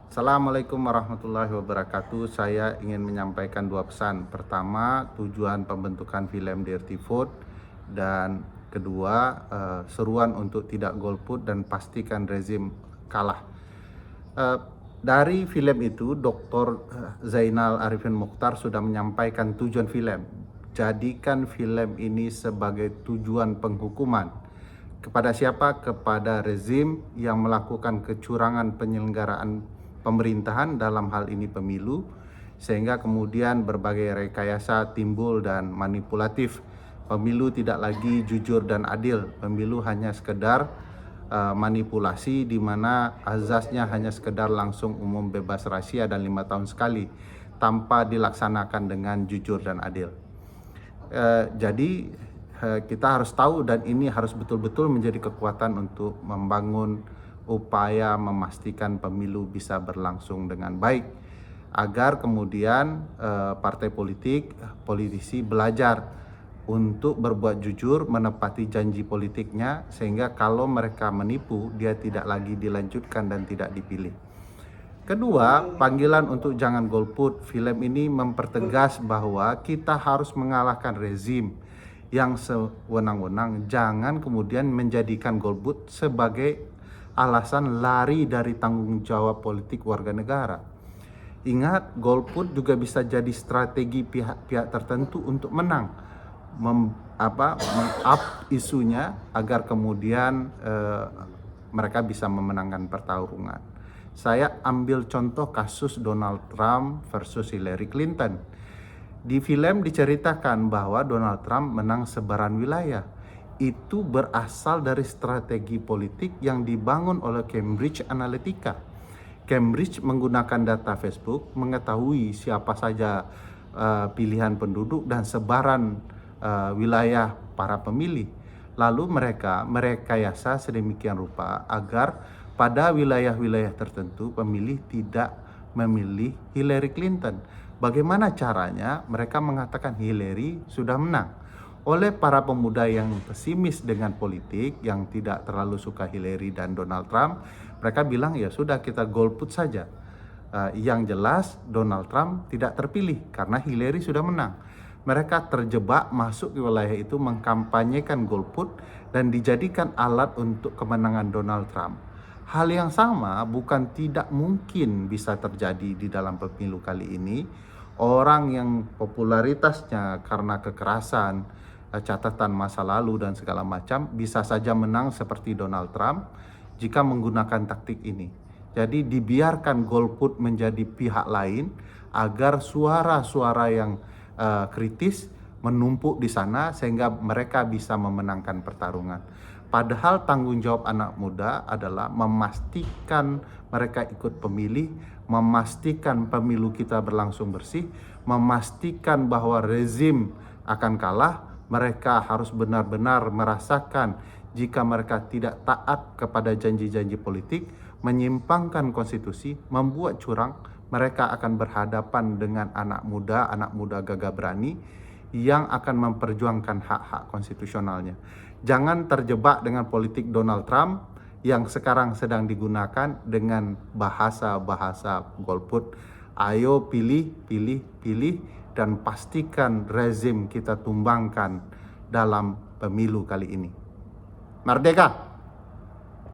Assalamualaikum warahmatullahi wabarakatuh. Saya ingin menyampaikan dua pesan. Pertama, tujuan pembentukan film Dirty Food, dan kedua, seruan untuk tidak golput dan pastikan rezim kalah. Eh, dari film itu, Dr. Zainal Arifin Mokhtar sudah menyampaikan tujuan film. Jadikan film ini sebagai tujuan penghukuman. Kepada siapa? Kepada rezim yang melakukan kecurangan penyelenggaraan pemerintahan, dalam hal ini pemilu, sehingga kemudian berbagai rekayasa timbul dan manipulatif. Pemilu tidak lagi jujur dan adil. Pemilu hanya sekedar manipulasi, di mana azasnya hanya sekedar langsung umum bebas rahasia dan 5 tahun sekali, tanpa dilaksanakan dengan jujur dan adil. Jadi kita harus tahu, dan ini harus betul-betul menjadi kekuatan untuk membangun upaya memastikan pemilu bisa berlangsung dengan baik, agar kemudian partai politik, politisi belajar untuk berbuat jujur, menepati janji politiknya, sehingga kalau mereka menipu, dia tidak lagi dilanjutkan dan tidak dipilih. Kedua, panggilan untuk jangan golput. Film ini mempertegas bahwa kita harus mengalahkan rezim yang sewenang-wenang. Jangan kemudian menjadikan golput sebagai alasan lari dari tanggung jawab politik warga negara. Ingat, golput juga bisa jadi strategi pihak-pihak tertentu untuk menang, meng-up isunya agar kemudian mereka bisa memenangkan pertarungan. Saya ambil contoh kasus Donald Trump versus Hillary Clinton. Di film diceritakan bahwa Donald Trump menang sebaran wilayah. Itu berasal dari strategi politik yang dibangun oleh Cambridge Analytica. Cambridge menggunakan data Facebook, mengetahui siapa saja pilihan penduduk dan sebaran wilayah para pemilih. Lalu mereka merekayasa sedemikian rupa agar pada wilayah-wilayah tertentu pemilih tidak memilih Hillary Clinton. Bagaimana caranya? Mereka mengatakan Hillary sudah menang. Oleh para pemuda yang pesimis dengan politik, yang tidak terlalu suka Hillary dan Donald Trump, mereka bilang ya sudah, kita golput saja. Yang jelas Donald Trump tidak terpilih karena Hillary sudah menang. Mereka terjebak masuk ke wilayah itu, mengkampanyekan golput dan dijadikan alat untuk kemenangan Donald Trump. Hal yang sama bukan tidak mungkin bisa terjadi di dalam pemilu kali ini. Orang yang popularitasnya karena kekerasan, catatan masa lalu dan segala macam, bisa saja menang seperti Donald Trump jika menggunakan taktik ini. Jadi dibiarkan golput menjadi pihak lain agar suara-suara yang kritis menumpuk di sana, sehingga mereka bisa memenangkan pertarungan. Padahal tanggung jawab anak muda adalah memastikan mereka ikut pemilih, memastikan pemilu kita berlangsung bersih, memastikan bahwa rezim akan kalah. Mereka harus benar-benar merasakan jika mereka tidak taat kepada janji-janji politik, menyimpangkan konstitusi, membuat curang, mereka akan berhadapan dengan anak muda gagah berani yang akan memperjuangkan hak-hak konstitusionalnya. Jangan terjebak dengan politik Donald Trump yang sekarang sedang digunakan dengan bahasa-bahasa golput. Ayo pilih, pilih, pilih, dan pastikan rezim kita tumbangkan dalam pemilu kali ini. Merdeka!